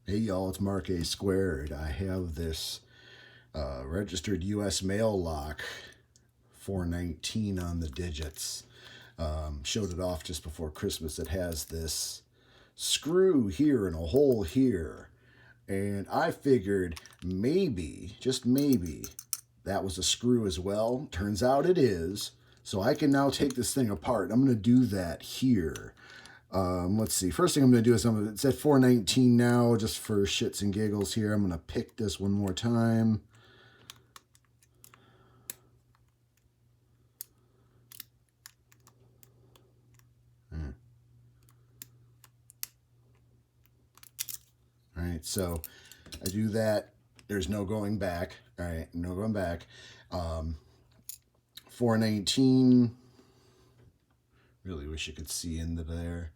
Hey y'all, it's Mark A Squared. I have this registered U.S. mail lock, 419 on the digits. Showed it off just before Christmas. It has this screw here and a hole here. And I figured maybe, just maybe, that was a screw as well. Turns out it is. So I can now take this thing apart. I'm going to do that here. Let's see. First thing I'm going to do is it's at 419 now, just for shits and giggles here. I'm going to pick this one more time. All right, so I do that. There's no going back. All right, no going back. 419. Really wish you could see into there.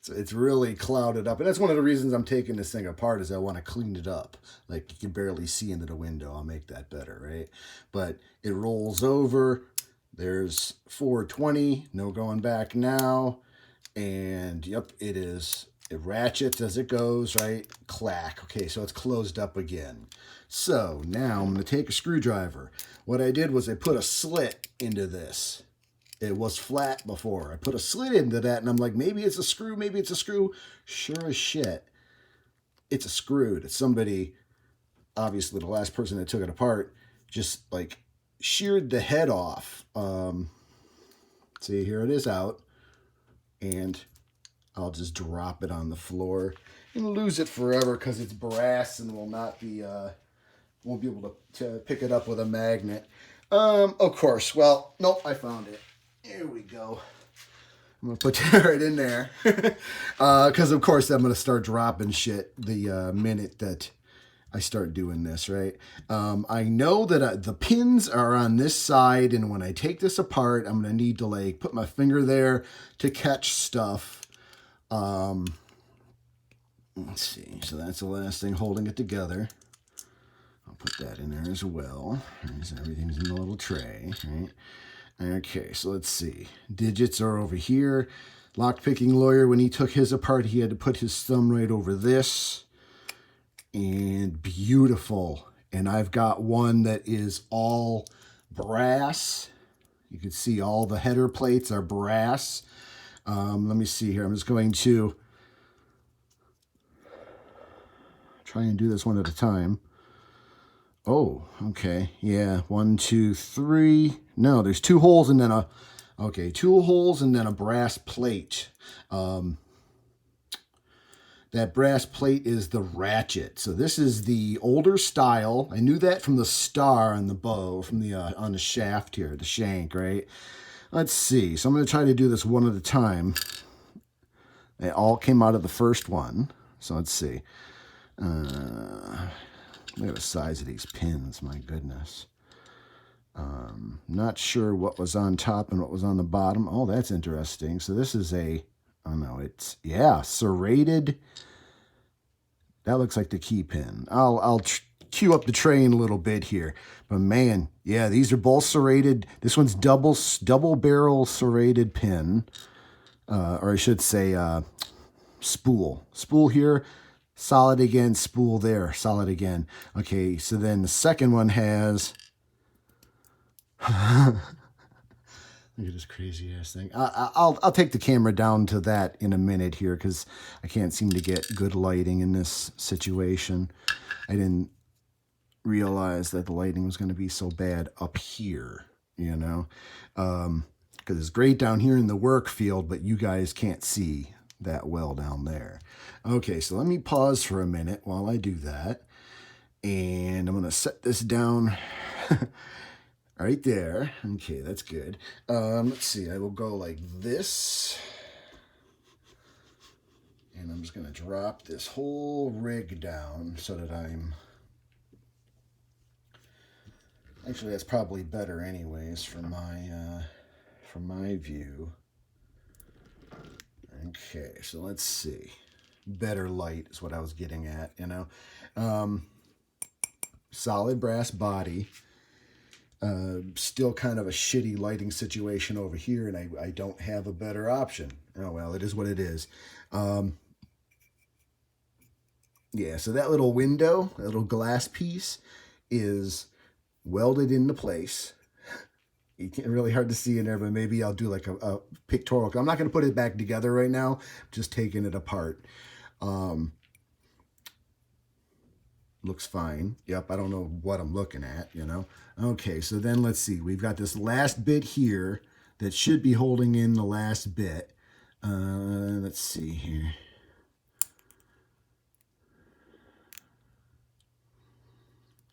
It's really clouded up, and that's one of the reasons I'm taking this thing apart is I want to clean it up. Like you can barely see into the window. I'll make that better, right? But it rolls over. There's 420, no going back now. And yep, it is. It ratchets as it goes, right? Clack. Okay, so it's closed up again. So now I'm going to take a screwdriver. What I did was I put a slit into this. It was flat before. I put a slit into that, and I'm like, maybe it's a screw, maybe it's a screw. Sure as shit, it's a screw. It's somebody, obviously the last person that took it apart, just like sheared the head off. See, here it is out. And I'll just drop it on the floor and lose it forever because it's brass and will not be, won't be able to pick it up with a magnet. Of course, well, nope, I found it. Here we go. I'm going to put that right in there. Because, of course, I'm going to start dropping shit the minute that I start doing this, right? I know that the pins are on this side, and when I take this apart, I'm going to need to, like, put my finger there to catch stuff. Let's see. So that's the last thing holding it together. I'll put that in there as well. So everything's in the little tray, right? Okay, so let's see. Digits are over here. Lockpicking lawyer, when he took his apart, he had to put his thumb right over this. And beautiful. And I've got one that is all brass. You can see all the header plates are brass. Let me see here. I'm just going to try and do this one at a time. Oh, okay. Yeah, 1, 2, 3. No, there's 2 holes and then a... Okay, 2 holes and then a brass plate. That brass plate is the ratchet. So this is the older style. I knew that from the star on the bow, from the on the shaft here, the shank, right? Let's see. So I'm going to try to do this one at a time. It all came out of the first one. So let's see. Look at the size of these pins, my goodness. Not sure what was on top and what was on the bottom. Oh, that's interesting. So this is a, oh no, it's, yeah, serrated. That looks like the key pin. I'll cue up the tray in a little bit here. But man, yeah, these are both serrated. This one's double barrel serrated pin. Or I should say spool. Spool here. Solid again, spool there, solid again. Okay, so then the second one has... Look at this crazy ass thing. I'll take the camera down to that in a minute here because I can't seem to get good lighting in this situation. I didn't realize that the lighting was going to be so bad up here, you know, because it's great down here in the work field, but you guys can't see that well down there. Okay, so let me pause for a minute while I do that. And I'm going to set this down right there. Okay, that's good. Let's see, I will go like this. And I'm just going to drop this whole rig down so that I'm... Actually, that's probably better anyways from my view. Okay, so let's see. Better light is what I was getting at, you know. Solid brass body. Still kind of a shitty lighting situation over here, and I don't have a better option. Oh, well, it is what it is. Yeah, so that little window, that little glass piece, is welded into place. You can't really hard to see in there, but maybe I'll do like a pictorial. I'm not going to put it back together right now. I'm just taking it apart. Looks fine. Yep, I don't know what I'm looking at, you know. Okay, so then let's see. We've got this last bit here that should be holding in the last bit. Let's see here.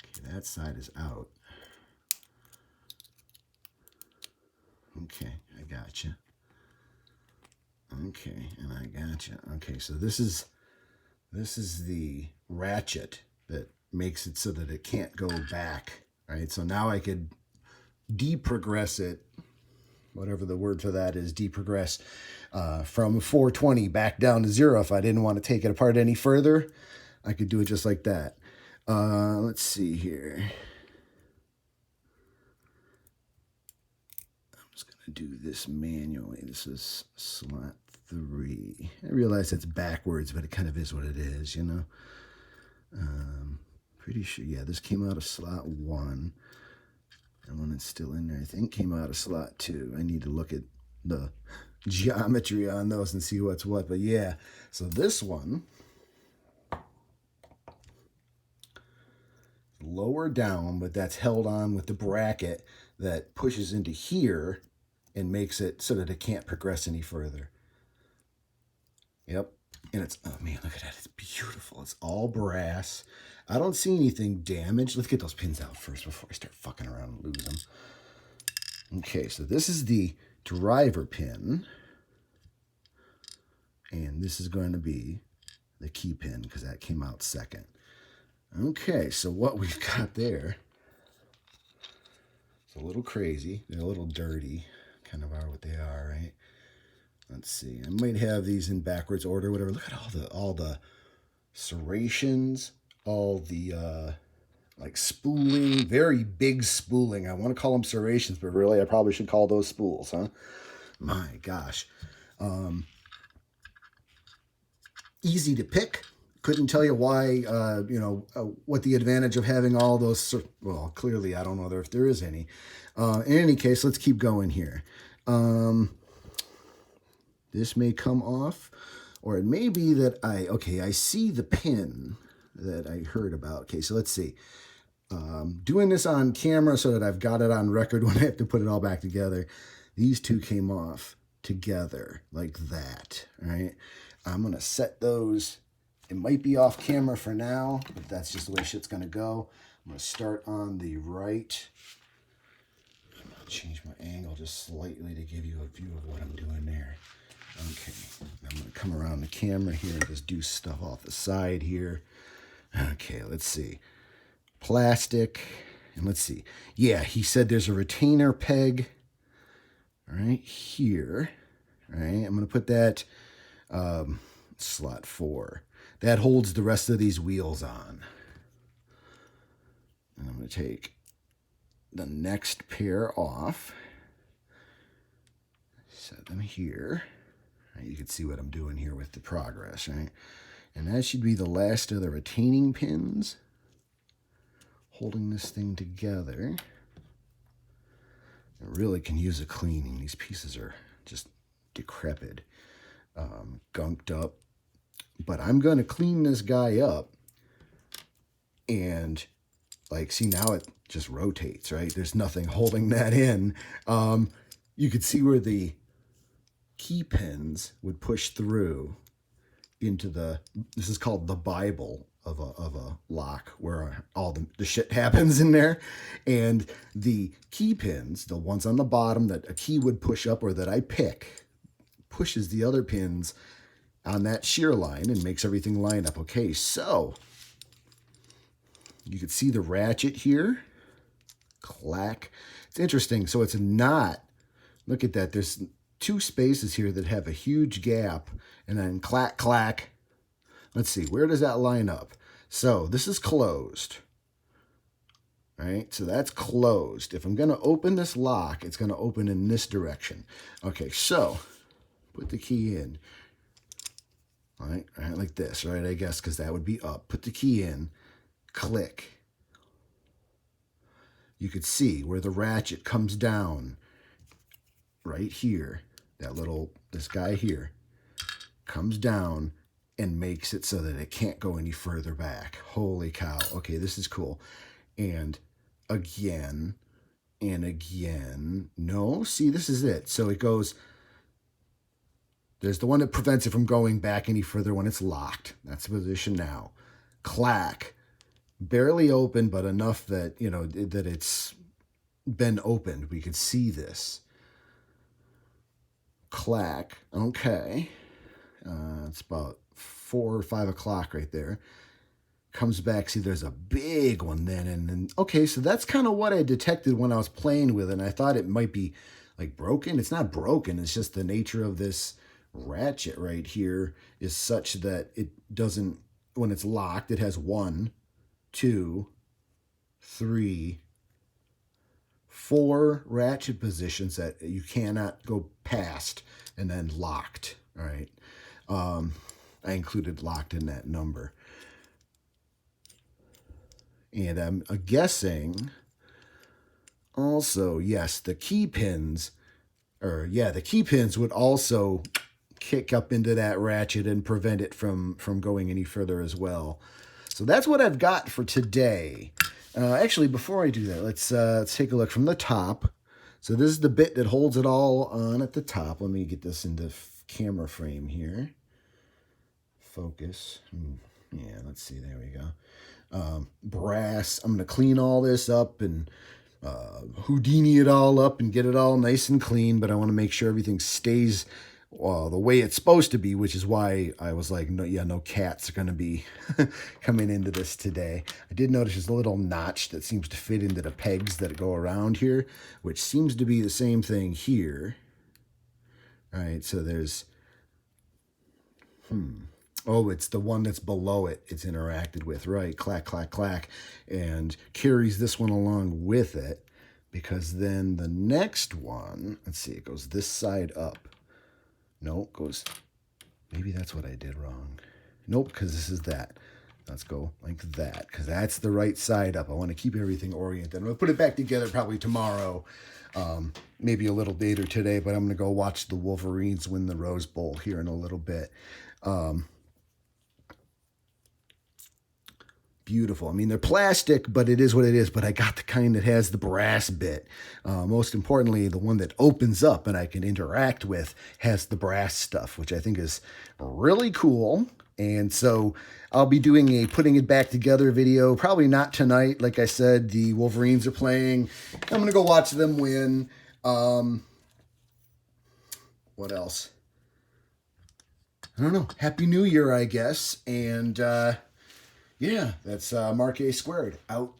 Okay, that side is out. Okay, I gotcha. Okay, and I gotcha. Okay, so this is the ratchet that makes it so that it can't go back. Right, so now I could deprogress it, whatever the word for that is, deprogress from 420 back down to 0. If I didn't want to take it apart any further, I could do it just like that. Let's see here. I'm just going to do this manually. This is slot 3. I realize it's backwards, but it kind of is what it is, you know. Pretty sure, yeah, this came out of slot 1. And when it's still in there, I think came out of slot 2. I need to look at the geometry on those and see what's what. But yeah, so this one, lower down, but that's held on with the bracket that pushes into here and makes it so that it can't progress any further. Yep. And it's, oh man, look at that. It's beautiful. It's all brass. I don't see anything damaged. Let's get those pins out first before I start fucking around and lose them. Okay, so this is the driver pin. And this is going to be the key pin because that came out second. Okay, so what we've got there, it's a little crazy. They're a little dirty. Kind of are what they are, right? Let's see. I might have these in backwards order, whatever. Look at all the serrations, all the like spooling, very big spooling. I want to call them serrations, but really I probably should call those spools, huh? My gosh. Easy to pick. Couldn't tell you why, what the advantage of having all those, well, clearly I don't know if there is any. In any case, let's keep going here. This may come off, or it may be that I see the pin that I heard about. Okay, so let's see. Doing this on camera so that I've got it on record when I have to put it all back together. These two came off together like that, all right? I'm going to set those. It might be off camera for now, but that's just the way shit's going to go. I'm going to start on the right. I'm going to change my angle just slightly to give you a view of what I'm doing there. Okay, I'm going to come around the camera here and just do stuff off the side here. Okay, let's see. Plastic, and let's see. Yeah, he said there's a retainer peg right here. All right, I'm going to put that slot 4. That holds the rest of these wheels on. And I'm going to take the next pair off. Set them here. Right, you can see what I'm doing here with the progress, right? And that should be the last of the retaining pins holding this thing together. It really can use a cleaning. These pieces are just decrepit, gunked up. But I'm going to clean this guy up. And, like, see, now it just rotates, right? There's nothing holding that in. You could see where the key pins would push through into this is called the Bible of a lock, where all the shit happens in there. And the key pins, the ones on the bottom that a key would push up or that I pick, pushes the other pins on that shear line and makes everything line up. Okay, so you can see the ratchet here. Clack. It's interesting. So it's not, look at that. There's 2 spaces here that have a huge gap, and then clack, clack. Let's see, where does that line up? So this is closed, All right, so that's closed. If I'm going to open this lock, it's going to open in this direction. Okay, so put the key in. All right, like this, right? I guess because that would be up. Put the key in, click. You could see where the ratchet comes down right here. This guy here comes down and makes it so that it can't go any further back. Holy cow. Okay, this is cool. And again and again. No, see, this is it. So it goes, there's the one that prevents it from going back any further when it's locked. That's the position now. Clack. Barely open, but enough that, you know, that it's been opened. We could see this. Clack. Okay. It's about 4 or 5 o'clock right there. Comes back, see there's a big one then, and then, okay, so that's kind of what I detected when I was playing with it, and I thought it might be like broken. It's not broken, it's just the nature of this ratchet right here is such that it doesn't, when it's locked, it has 1, 2, 3, 4 ratchet positions that you cannot go past, and then locked. All right, I included locked in that number. And I'm guessing also, yes, the key pins would also kick up into that ratchet and prevent it from going any further as well. So that's what I've got for today. Actually, before I do that, let's take a look from the top. So this is the bit that holds it all on at the top. Let me get this into camera frame here. Focus. Yeah, let's see. There we go. Brass. I'm going to clean all this up and Houdini it all up and get it all nice and clean, but I want to make sure everything stays the way it's supposed to be, which is why I was like, no cats are going to be coming into this today. I did notice there's a little notch that seems to fit into the pegs that go around here, which seems to be the same thing here. All right, so there's, oh, it's the one that's below it it's interacted with, right? Clack, clack, clack, and carries this one along with it, because then the next one, let's see, it goes this side up. No, it goes, maybe that's what I did wrong. Nope, because this is that. Let's go like that, because that's the right side up. I want to keep everything oriented. I'm going to put it back together probably tomorrow, maybe a little later today, but I'm going to go watch the Wolverines win the Rose Bowl here in a little bit. Beautiful. I mean, they're plastic, but it is what it is. But I got the kind that has the brass bit. Most importantly, the one that opens up and I can interact with has the brass stuff, which I think is really cool. And so I'll be doing a putting it back together video, probably not tonight. Like I said, the Wolverines are playing. I'm going to go watch them win. What else? I don't know. Happy New Year, I guess. And yeah, that's Mark A Squared out.